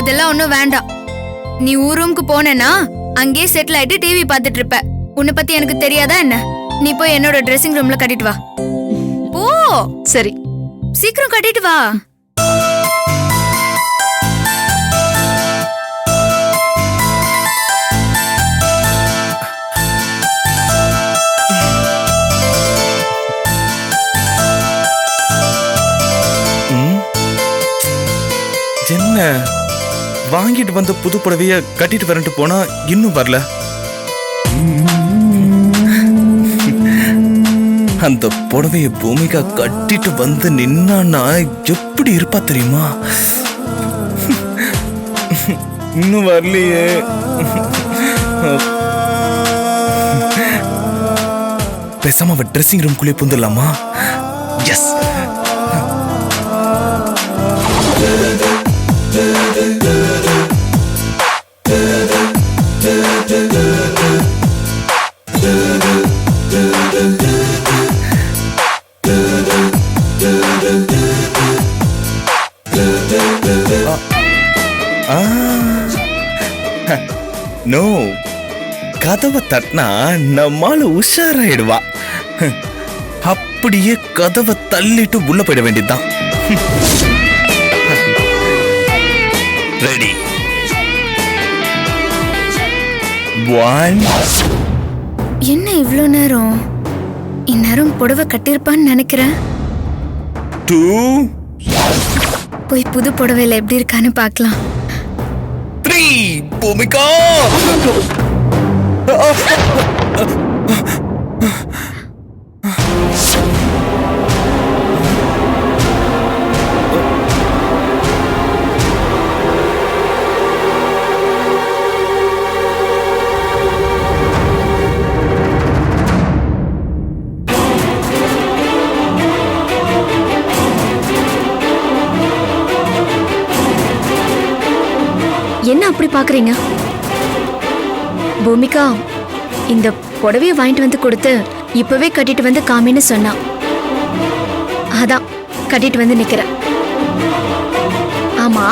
இதெல்லாம் ஒண்ணும் வேண்டாம். நீ ஊர் ரூமுக்கு போனேன்னா அங்கேயே செட்டில் ஆயிட்டு டிவி பார்த்துட்டு இருப்ப. உன்னை பத்தி எனக்கு தெரியாதா என்ன? நீ போய் என்னோட ட்ரெஸ்ஸிங் ரூம்ல கட்டிட்டு வா. போ. சரி, சீக்கிரம் கட்டிட்டு வா. என்ன வாங்கிட்டு வந்த புது புடவைய கட்டிட்டு வரட்டு போனா இன்னும் வரல. அந்த புடவைய பூமிகா கட்டிட்டு வந்து நின்னா எப்படி இருப்பா தெரியுமா? இன்னும் வரலையே. பேசாம அவ ட்ரெஸ்ஸிங் ரூம்குள்ளே புந்துடலாமா? எஸ். நோ, கதவை தட்டினா நம்மால உஷாராயிடுவா. அப்படியே கதவை தள்ளிட்டு உள்ள போயிட வேண்டியதுதான். ரெடி? 1. என்ன இவ்ளோ நேரம்? இந்நேரம் புடவை கட்டிருப்பான்னு நினைக்கிறேன். 2. போய் புது புடவையில எப்படி இருக்கான்னு பார்க்கலாம். 3. பூமிகா! என்ன அப்படி பாக்குறீங்க? பூமிகா இந்த புடவைய வாங்கிட்டு வந்து கொடுத்து இப்பவே கட்டிட்டு வந்து காமின்னு சொன்னா. அதான் கட்டிட்டு வந்து நிக்கிறேன். ஆமா,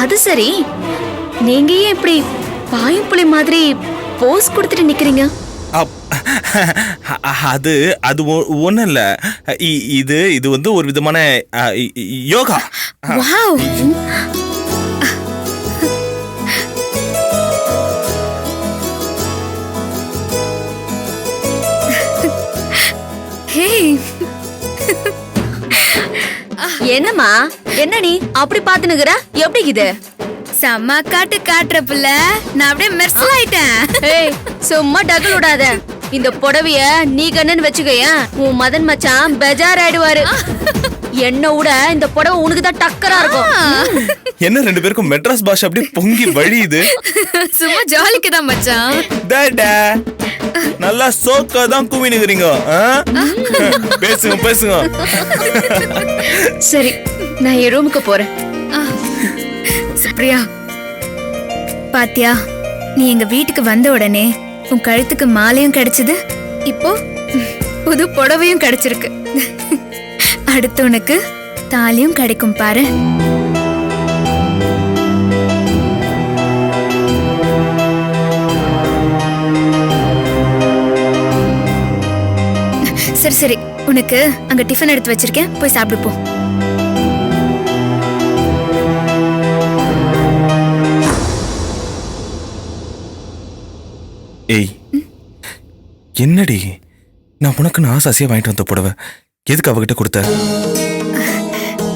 அது சரி, நீங்க ஏன் இப்படி பாயும் புலி மாதிரி போஸ் கொடுத்துட்டு நிக்கிறீங்க? அது அது ஒண்ணும் இல்ல. இது வந்து ஒரு விதமான யோகா. வாவ். என்னம்மா, என்ன நீ அப்படி பாத்துனுக்குற? எப்படி இது? செம்ம காட்டு காட்டுற புள்ள. நான் அப்படியே மெர்சல் ஆயிட்டேன். ஏய், சும்மா டகுல் விடாத. இந்த புடவைய நீ கண்ணன்னு வச்சுக்கேன், உன் மதன் மச்சான் பெஜார் ஆயிடுவாரு. என்ன விட இந்த புடவை உனக்கு தான் டக்கரா இருக்கும். என்ன ரெண்டு பேருக்கும் மெட்ராஸ் பாஷை அப்படியே பொங்கி வழியுது. சும்மா ஜாலிக்கு தான் மச்சான். டாடா, நல்லா சோக்கா தான் கூவினுக்குறீங்க. பேசுங்க பேசுங்க. சரி, நான் என் ரூமுக்கு போறேன். சுப்ரியா, பாத்தியா, நீ எங்க வீட்டுக்கு வந்த உடனே உன் கழுத்துக்கு மாலையும் கிடைச்சது, இப்போ புது புடவையும் கிடைச்சிருக்கு. அடுத்து உனக்கு தாலியும் கிடைக்கும் பாரு. சரி சரி, உனக்கு அங்க டிஃபன் எடுத்து வச்சிருக்கேன், போய் சாப்பிடு போ. ஏய், என்னடி, நான் உனக்கு நான் ஆசையா வாங்கிட்டு வந்த புடவை எதுக்கு அவகிட்ட கொடுத்த?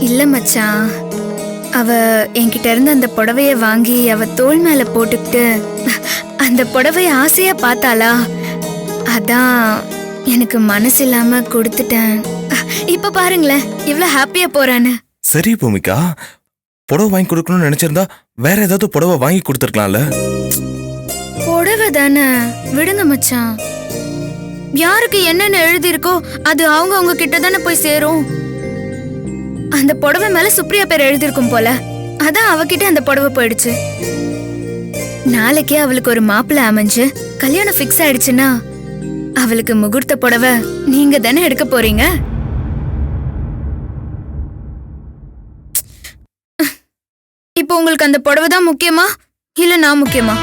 இல்ல மச்சான், அவ என்கிட்ட இருந்து அந்த புடவைய வாங்கி அவ தோள் மேல போட்டுக்கிட்டு அந்த புடவைய ஆசையா பார்த்தாளா, அதான் எனக்கு மனசு இல்லாம கொடுத்துட்டேன். இப்ப பாருங்களேன் இவ்வளவு ஹாப்பியா போறான்னு. சரி பூமிகா, புடவை வாங்கி கொடுக்கணும்னு நினைச்சிருந்தா வேற ஏதாவது புடவை வாங்கி கொடுத்துருக்கலாம்ல. புடவை தானே, விடுங்க மச்சான். யாருக்கு என்னென்ன எழுதி இருக்கோ அது அவங்க கிட்ட தானே போய் சேரும். அந்த புடவை மேல சுப்ரியா பேர் எழுதிருக்கும் போல, அதான் அவகிட்ட அந்த புடவை போயிடுச்சு. நாளைக்கே அவளுக்கு ஒரு மாப்பிள்ளை அமைஞ்சு கல்யாணம் பிக்ஸ் ஆயிடுச்சுன்னா அவளுக்கு முகூர்த்த புடவை நீங்க தானே எடுக்க போறீங்க. இப்போ உங்களுக்கு அந்த புடவை தான் முக்கியமா இல்ல நான் முக்கியமா?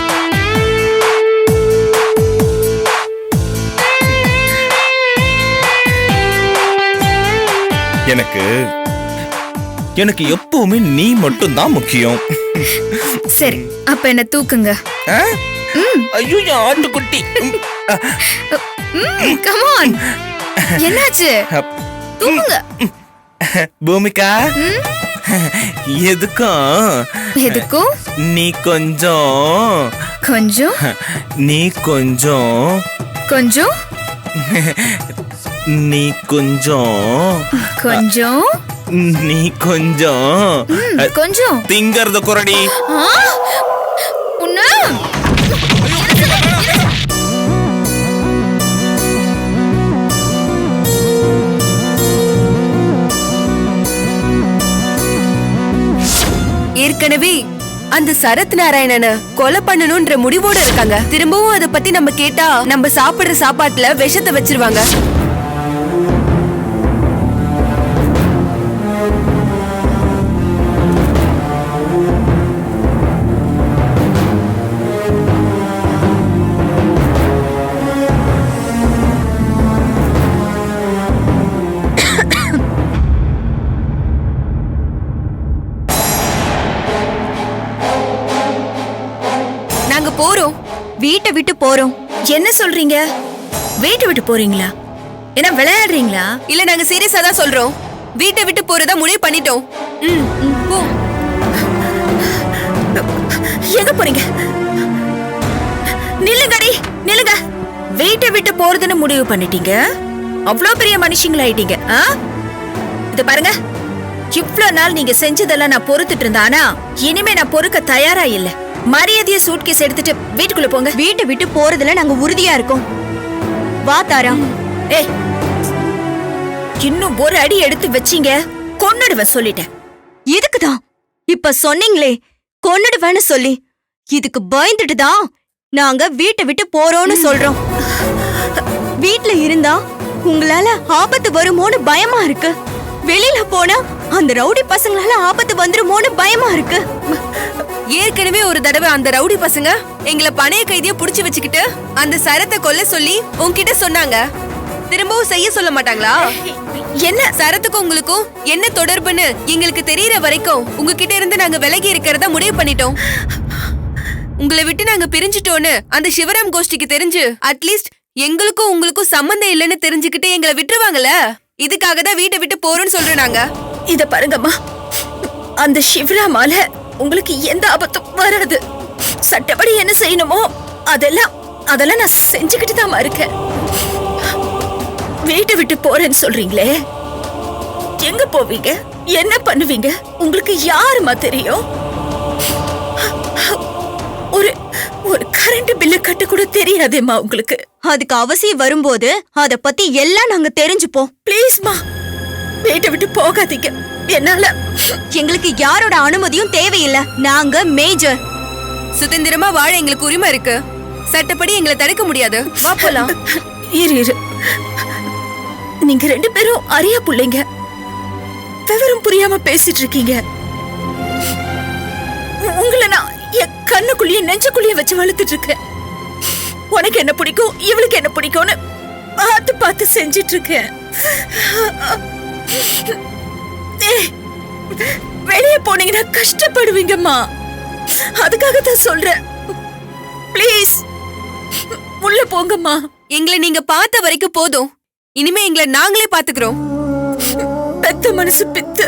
எனக்கு எப்பவுமே நீ மட்டும் தான் முக்கியம். சரி, அப்ப என்ன தூக்குங்க. ஐயோ ஆட்டுக்குட்டி. Come on. என்னாச்சு? தூக்குங்க. பூமிகா, எதுக்கும் நீ கொஞ்சம் நீ கொஞ்சம் நீ கொஞ்சம் திங்கறத குறடி. உன்ன ஏற்கனவே அந்த சரத் நாராயணனை கொலை பண்ணணும்ன்ற முடிவோட இருக்காங்க. திரும்பவும் அத பத்தி நம்ம கேட்டா நம்ம சாப்பிடுற சாப்பாட்டுல விஷத்தை வச்சிருவாங்க. போறோம், வீட்டை விட்டு போறோம். என்ன சொல்றீங்க? வீட்டை விட்டு போறீங்களா? என்ன விளையாடுறீங்களா? இல்ல, நாங்க சீரியஸா தான் சொல்றோம். வீட்டை விட்டு போறதா முடிவு பண்ணிட்டோம். போ. எங்க போறீங்க? நில்லுங்கடி, நில்லுங்க. வீட்டை விட்டு போறதுன்னு முடிவு பண்ணிட்டீங்க. அவ்வளவு பெரிய மனுஷங்களாயிட்டீங்க. இத பாருங்க, இவ்வளவு நாள் நீங்க செஞ்சதெல்லாம் நான் பொறுத்துட்டு இருந்தானா இனிமே நான் பொறுக்க தயாரா இல்ல. மரியாதைய சூட்கேஸ் எடுத்துட்டு வீட்டுக்குள்ள போங்க. வீட்டை விட்டு போறதுல நாங்க உறுதியா இருக்கோம். வா தாரா. ஏய், இன்னும் ஒரு அடி எடுத்து வச்சீங்க கொன்னுடுவேன் சொல்லிட்டேன். இதுக்குதான் இப்ப சொன்னீங்களே கொன்னுடுவேன்னு சொல்லி, இதுக்கு பயந்துட்டு தான் நாங்க வீட்டை விட்டு போறோம்னு சொல்றோம். வீட்ல இருந்தா உங்களால ஆபத்து வருமோன்னு பயமா இருக்கு. வெளியில போனா அந்த ரவுடி பசங்களால ஆபத்து வந்துருமோன்னு பயமா இருக்கு. ஏற்கனவே ஒரு தடவை அந்த ரவுடி பசங்க எங்களை பணைய கைதியா புடிச்சு வச்சுக்கிட்டு அந்த சரத்தை கொல்ல சொல்லி உன்கிட்ட சொன்னாங்க. திரும்பவும் செய்ய சொல்ல மாட்டாங்களா? என்ன சரத்துக்கும் உங்களுக்கும் என்ன தொடர்புன்னு எங்களுக்கு தெரியற வரைக்கும் உங்ககிட்ட இருந்து நாங்க விலகி இருக்கிறதா முடிவு பண்ணிட்டோம். உங்களை விட்டு நாங்க பிரிஞ்சுட்டோன்னு அந்த சிவராம் கோஷ்டிக்கு தெரிஞ்சு அட்லீஸ்ட் எங்களுக்கும் உங்களுக்கும் சம்பந்தம் இல்லைன்னு தெரிஞ்சுக்கிட்டு எங்களை விட்டுருவாங்கல்ல. இதுக்காக தான் வீட்டை விட்டு போறோம்னு சொல்றோம் நாங்க. இத பாருங்கம்மா, அந்த சிவராமால உங்களுக்கு எந்த ஆபத்தும் வராது. சட்டப்படி என்ன செய்யணுமோ அதெல்லாம் நான் செஞ்சுக்கிட்டு தான் இருக்கேன். வீட்டை விட்டு போறேன்னு சொல்றீங்களே, எங்க போவீங்க? என்ன பண்ணுவீங்க? உங்களுக்கு யாருமா தெரியும்? ஒரு கரண்ட் பில்லு கட்ட கூட தெரியாதேம்மா உங்களுக்கு. அதுக்கு அவசியம் வரும்போது அத பத்தி எல்லாம் நாங்க தெரிஞ்சுப்போம். ப்ளீஸ்மா, வீட்டை விட்டு போகாதீங்க. என்னால எங்களுக்கு யாரோட அனுமதியும் தேவையில்லை. நாங்க மேஜர். சுதந்திரமா வாழ எங்களுக்கு உரிமை இருக்கு. சட்டப்படி எங்களை தடுக்க முடியாது. வா போலாம். இரு, நீங்க ரெண்டு பேரும் அரியா புள்ளைங்க. விவரம் புரியாம பேசிட்டு இருக்கீங்க. உங்களை நான் என் கண்ணுக்குள்ளேயே நெஞ்சுக்குள்ளேயே வச்சு வளர்த்துட்டு இருக்கேன். உனக்கு என்ன பிடிக்கும், இவளுக்கு என்ன பிடிக்கும்னு பார்த்து செஞ்சிட்டு இருக்கேன். வெளியே போனீங்கன்னா கஷ்டப்படுவீங்கம்மா. அதுக்காகத்தான் சொல்றேன். ப்ளீஸ் உள்ள போங்கம்மா. எங்களை நீங்க பார்த்த வரைக்கும் போதும். இனிமே எங்களை நாங்களே பாத்துக்கிறோம். பெத்த மனசு பித்து,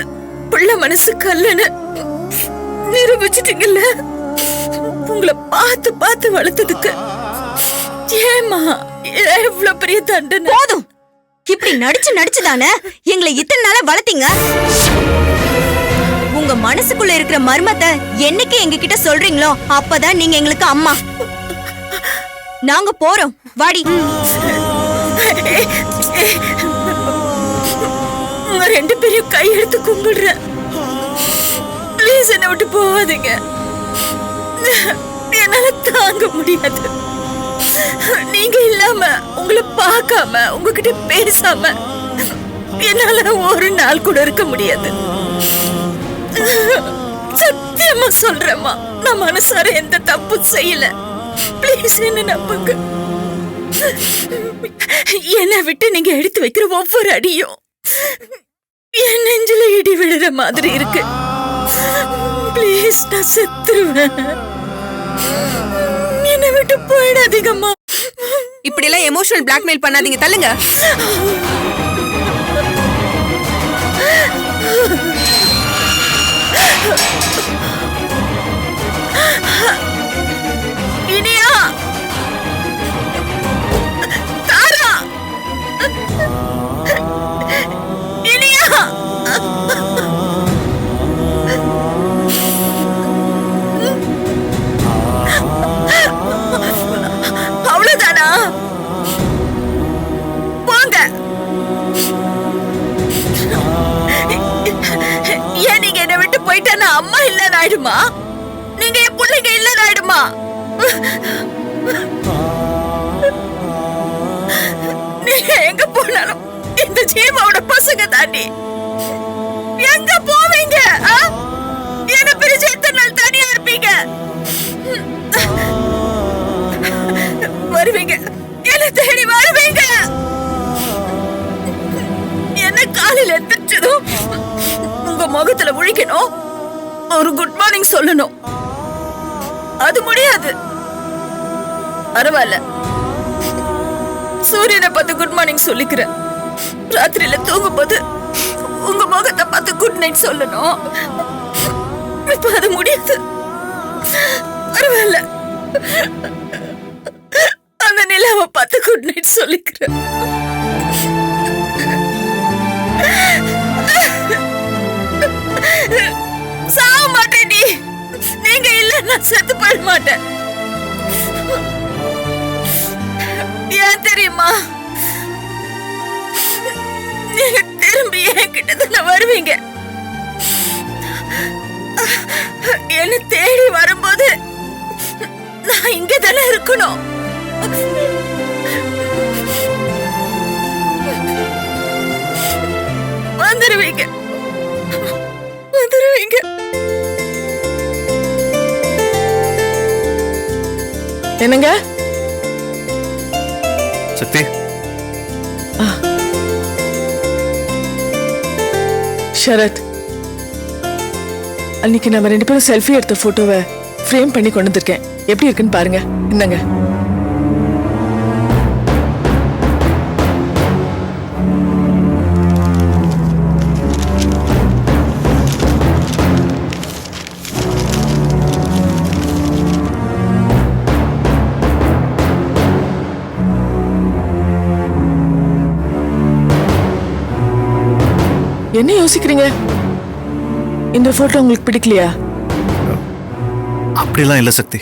புள்ள மனசு கல்லுன்னு நிரூபிச்சிட்டீங்கல்ல. உங்களை பார்த்து வளர்த்ததுக்கு ஏமா எவ்வளவு பெரிய தண்டனை? போதும். இப்படி நடிச்சுதானே எங்களை இத்தனை நாளா வளர்த்தீங்க. உங்க மனசுக்குள்ள இருக்கிற மர்மத்தை என்னைக்கு எங்க கிட்ட சொல்றீங்களோ அப்பதான் நீங்க எங்களுக்கு அம்மா. நாங்க போறோம், வாடி. உங்க ரெண்டு பேரையும் கையெடுத்து கும்பிடுறேன். ப்ளீஸ் என்ன விட்டு போகாதீங்க. என்னால தாங்க முடியாது. நீங்க இல்லாம, உங்களை பார்க்காம, உங்ககிட்ட பேசாம என்னால ஒரு நாள் கூட இருக்க முடியாது. சத்தியமா சத்தியமா சொல்றேம்மா, நான் மனசார எந்த தப்பு செய்யல. ப்ளீஸ் என்ன நம்புங்க. என்னை விட்டு நீங்க எடுத்து வைக்கிற ஒவ்வொரு அடியும் என் நெஞ்சில இடி விழுற மாதிரி இருக்கு. ப்ளீஸ், நான் செத்துருவேன். என்னை விட்டு போயிடாதீங்கம்மா. இப்படி எல்லாம் எமோஷனல் பிளாக்மெயில் பண்ணாதீங்க, தள்ளுங்க. இனியா, தாரா, இனியா. அவ்வளவுதானா? போங்க. ஏன் நீங்க என்னை விட்டு போயிட்டா அம்மா இல்லன்னு ஆயிடுமா? நீங்க என் பிள்ளைங்க இல்லன்னு ஆயிடுமா? நீங்க எங்க போனாலும் இந்த ஜீவாவோட பசங்க தாண்டி எங்க போவீங்க? என்ன பிரிச்சு எத்தனை நாள் தனியா இருப்பீங்க? வருவீங்க, என்ன தேடி வருவீங்க. என்ன காலையில எந்திரிச்சதும் உங்க முகத்துல முழிக்கணும், ஒரு குட் மார்னிங் சொல்லணும். அது முடியாது. பரவாயில்ல, சூரியனை பார்த்து குட் மார்னிங் சொல்லிக்கிறேன். ராத்திரியில தூங்கும்போது உங்க முகத்தை பார்த்து குட் நைட் சொல்லணும். இப்ப அது முடியாது. பரவாயில்ல, அந்த நிலாவை பார்த்து குட் நைட் சொல்லிக்கிறேன். சாக மாட்டேன். நீங்க இல்ல, நான் செத்து போயிட மாட்டேன். ஏன் தெரியுமா? நீங்க திரும்பி என்கிட்ட தானே வருவீங்க. என்ன தேடி வரும்போது நான் இங்க தானே இருக்கணும். வந்துருவீங்க, வந்துருவீங்க. என்னங்க சக்தி, ஷரத், அன்னைக்கு நம்ம 2 பேரும் செல்ஃபி எடுத்த போட்டோவை ஃப்ரேம் பண்ணி கொண்டு வந்திருக்கேன். எப்படி இருக்குன்னு பாருங்க. இந்தாங்க. என்ன யோசிக்கிறீங்க? இந்த போட்டோ உங்களுக்கு பிடிக்கலையா? அப்படிலாம் இல்ல சக்தி.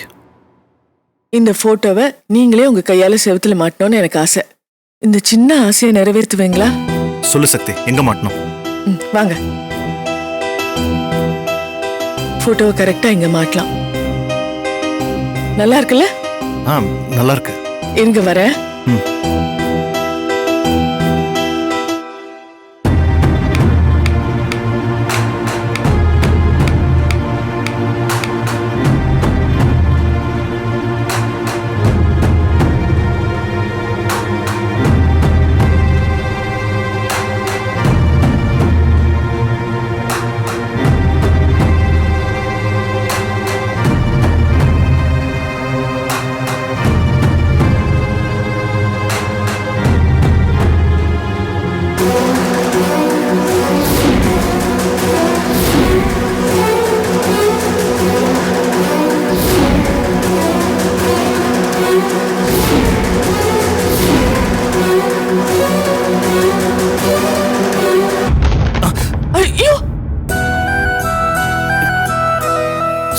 இந்த போட்டோவை நீங்களே உங்க கையால செவுத்துல மாட்டணும்னு எனக்கு ஆசை. இந்த சின்ன ஆசையை நிறைவேற்றுவீங்களா? சொல்லு சக்தி, எங்க மாட்டணும்? வாங்க, போட்டோவை கரெக்டா இங்க மாட்டலாம். நல்லா இருக்குல்ல? நல்லா இருக்கு. இருங்க வரேன்.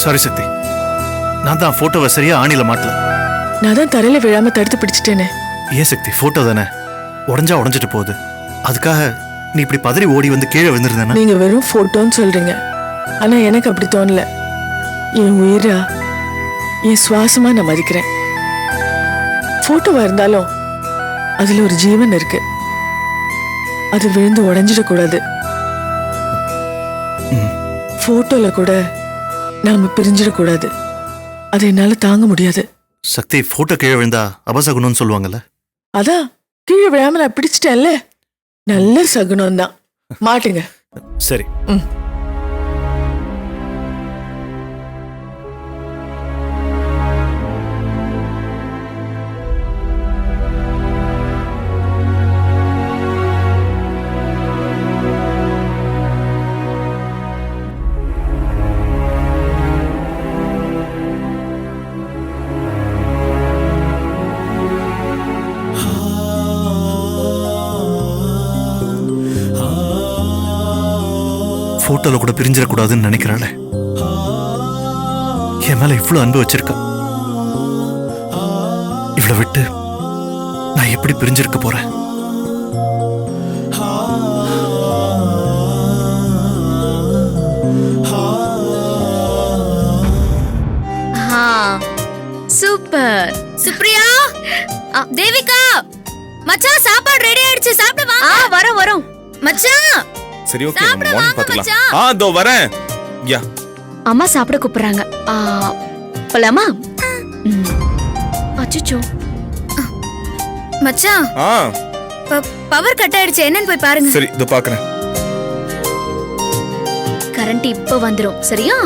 சாரி சக்தி, நான் தான் போட்டோவை சரியா ஆணில மாட்டல. நான் தான் தரையில விழாம தடுத்து பிடிச்சிட்டேனே. ஏன் சக்தி, போட்டோ தானே, உடஞ்சா உடஞ்சிட்டு போகுது. அதுக்காக நீ இப்படி பதறி ஓடி வந்து கீழே விழுந்திருந்தேன்னா? நீங்க வெறும் போட்டோன்னு சொல்றீங்க, ஆனா எனக்கு அப்படி தோணல. என் உயிரா, என் சுவாசமா நான் மதிக்கிறேன். போட்டோவா இருந்தாலும் அதுல ஒரு ஜீவன் இருக்கு. அது விழுந்து உடைஞ்சிடக்கூடாது. போட்டோல கூட நாம பிரிஞ்சிடக்கூடாது. அது என்னால தாங்க முடியாது. சக்தி போட்டோ கீழே விழுந்தா அபசகுணம்னு சொல்லுவாங்கல்ல. அதான் கீழே விழாம நான் பிடிச்சிட்டேன்ல, நல்ல சகுனம் தான். மாட்டுங்க. சரி. போட்டோல கூட பிரிஞ்சிடக்கூடாதுன்னு நினைக்கிறாளே. என் மேல இவ்வளவு அன்பு வச்சிருக்கா. இவ்வளவு விட்டு நான் எப்படி பிரிஞ்சிருக்க போறேன்? சூப்பர். சுப்ரியா, தேவிகா, மச்சான் சாப்பாடு ரெடி ஆயிடுச்சு, சாப்பிட வாங்க. வரோம் வரோம் மச்சான். சரி ஓகே, சாப்பிட நம்ம மார்னிங் வாங்க பார்த்துக்கலாம். மச்சான். இதோ வரேன். யா அம்மா சாப்பிட கூப்பிடுறாங்க. போலாமா? அச்சோ, மச்சான் ஆ பவர் கட் ஆயிடுச்சு, என்னன்னு போய் பாருங்க. சரி இதோ பார்க்கறேன். கரண்ட் இப்ப வந்துரும். சரியா?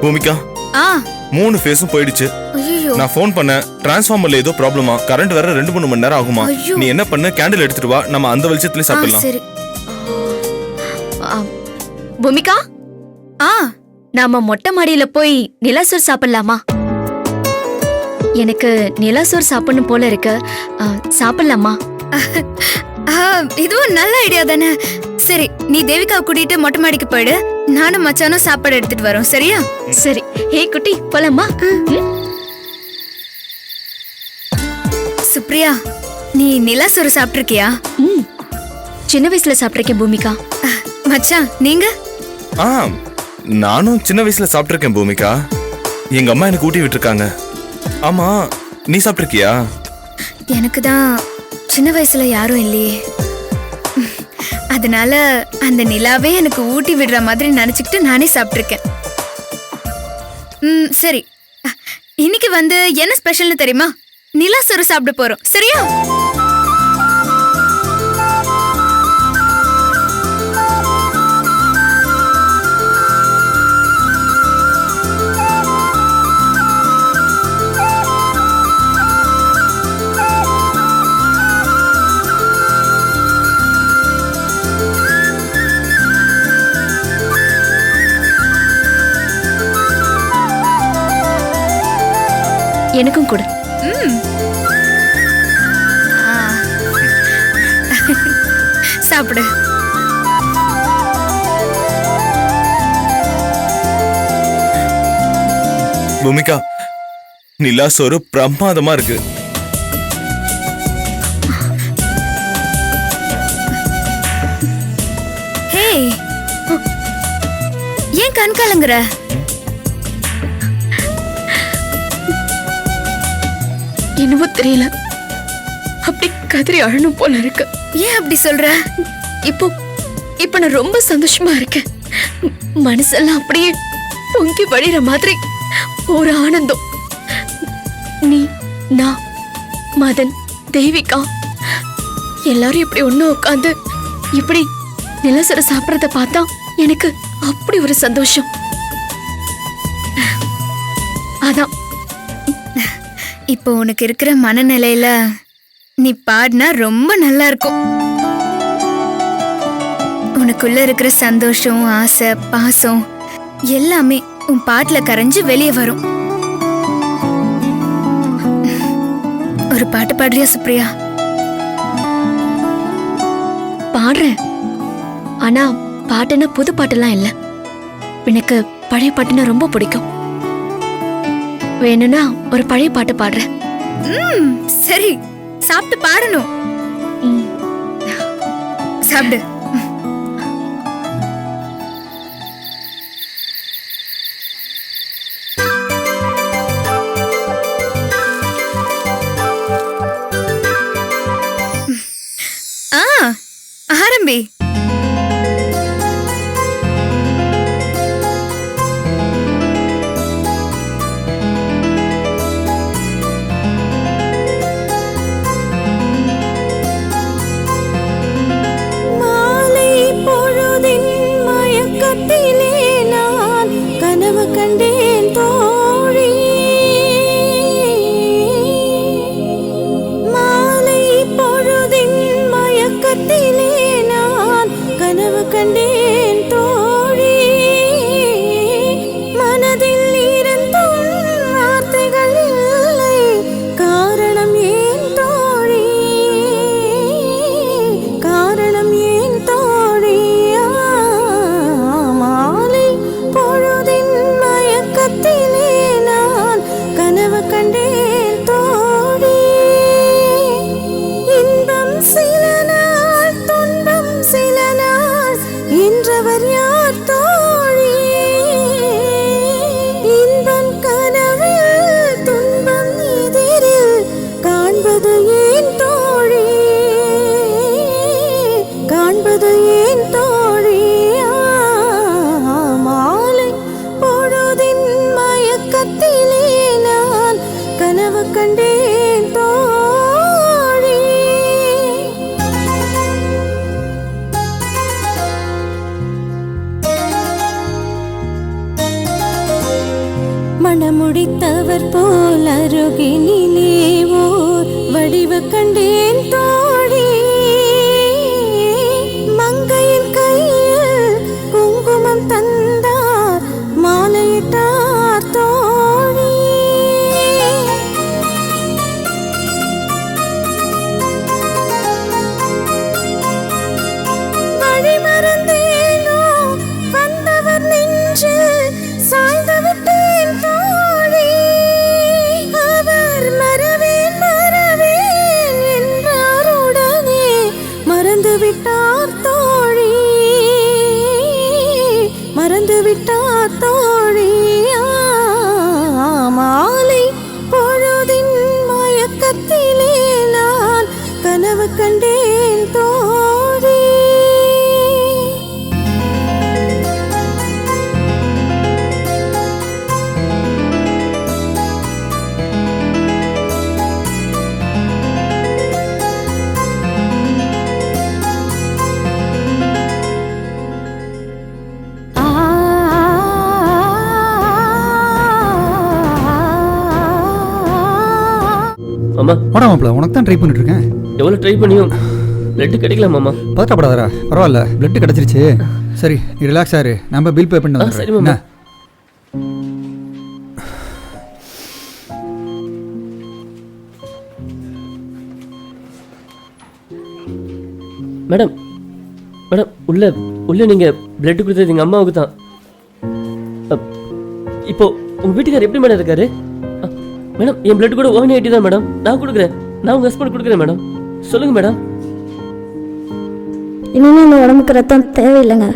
பூமிகா, ஆ 3 ஃபேஸும் போயிடுச்சு. ஐயோ, நான் ஃபோன் பண்ணேன், டிரான்ஸ்ஃபார்மர்ல ஏதோ ப்ராப்ளமா, கரண்ட் வர 2-3 மணி நேரம் ஆகுமா. ஐயோ. நீ என்ன பண்ணு, கேண்டில் எடுத்துட்டு வா, நம்ம அந்த வெளிச்சத்துலயே சாப்பிடலாம். சரி. பூமிகா, ஆ நாம மொட்டை மாடியில போய் நிலாசோர் சாப்பிடலாமா? எனக்கு நிலாசோர் சாப்பிடணும் போல இருக்கு. சாப்பிடலாமா? இதுவும் நல்ல ஐடியா தானே. சரி, நீ தேவிகாவை கூட்டிட்டு மொட்டை மாடிக்கு போயிடு, நானும் மச்சானும் சாப்பாடு எடுத்துட்டு வரோம். சரியா? சரி. ஹே குட்டி, போலாமா? சுப்ரியா, நீ நிலாசோறு சாப்பிட்டிருக்கியா? சின்ன வயசுல சாப்பிட்டிருக்கேன் பூமிகா. மச்சான் நீங்க? ஆ நானும் சின்ன வயசுல சாப்பிட்டிருக்கேன் பூமிகா. எங்க அம்மா எனக்கு ஊட்டி விட்டுருக்காங்க. ஆமா, நீ சாப்பிட்டிருக்கியா? எனக்கு தான் சின்ன வயசுல யாரும் இல்லையே, அதனால அந்த நிலாவே எனக்கு ஊட்டி விடுற மாதிரி நினைச்சுக்கிட்டு நானே சாப்பிட்டிருக்கேன். சரி, இன்னைக்கு வந்து என்ன ஸ்பெஷல்னு தெரியுமா? நிலாசோறு சாப்பிட போறோம். சரியா? எனக்கும் கொடு. சாப்பிடு. பூமிகா, நிலாசோறு பிரமாதமா இருக்கு. ஹே, ஏன் கண் கலங்குற? என்னவோ தெரியல, அப்படி கதறி அழணும் போல இருக்கு. ஏன் அப்படி சொல்ற? இப்போ நான் ரொம்ப சந்தோஷமா இருக்கேன். மனசெல்லாம் அப்படியே பொங்கி வழிற மாதிரி ஒரு ஆனந்தம். நீ, நான், மதன், தேவிகா எல்லாரும் இப்படி ஒண்ணு உட்காந்து இப்படி நிலசர சாப்பிடறத பார்த்தா எனக்கு அப்படி ஒரு சந்தோஷம். அதான் இப்போ உனக்கு இருக்கிற மனநிலையில நீ பாடினா ரொம்ப நல்லா இருக்கும். உனக்குள்ள இருக்கிற சந்தோஷம், ஆசை, பாசம் எல்லாமே உன் பாட்டுல கரைஞ்சு வெளியே வரும். ஒரு பாட்டு பாடுறியா சுப்ரியா? பாடுறேன், ஆனா பாட்டுன்னா புது பாட்டுலாம் இல்ல. எனக்கு பழைய பாட்டுன்னா ரொம்ப பிடிக்கும். வேணும்னா ஒரு பழைய பாட்டு பாடுறேன். சரி, சாப்பிட்டு பாடணும். சாப்பிடு. ஆரம்பி. கண்டேன் தோழி. மணமுடித்தவர் போல் அருகினிலே ஓர் வடிவு கண்டேன் தோழி. மங்கையின் கையில் குங்குமம் தந்தார் மாலையிட்டார் தோழி. வழிமறந்தேனோ வந்தவர் நெஞ்சு சாய்ந்து விட்டேன் தோழி. அவர் மறவேன் மறவேன் என்றாருடனே மறந்து விட்டார் தோழி. மறந்து விட்டார் தோழி. மாலை பொழுதின் மயக்கத்திலே நான் கனவு கண்டேன் தோழி. மாமா வாடா மாப்பிள, உனக்கு தான் ட்ரை பண்ணிட்டு இருக்கேன். எவ்வளோ ட்ரை பண்ணியும் பிளட் கிடைக்கல மாமா. பதட்டப்படாதடா, பரவாயில்ல, பிளட் கிடைச்சிருச்சு. சரி, நீ ரிலாக்ஸ் ஆரு, நம்ம பில் பே பண்ணி சரி மாமா. மேடம் மேடம் உள்ள உள்ள நீங்க பிளட் கொடுத்தது எங்க அம்மாவுக்கு தான். இப்போ உங்க வீட்டுக்காரர் எப்படி மேடம் இருக்காரு? மேடம் என் பிளட் கூட ONE80 தான் மேடம். நான் கொடுக்குறேன், நான் உங்க ஹஸ்பண்ட் கொடுக்குறேன் மேடம். சொல்லுங்க மேடம். இனிமே இந்த உடம்புக்கு ரத்தம் தேவையில்லைங்க.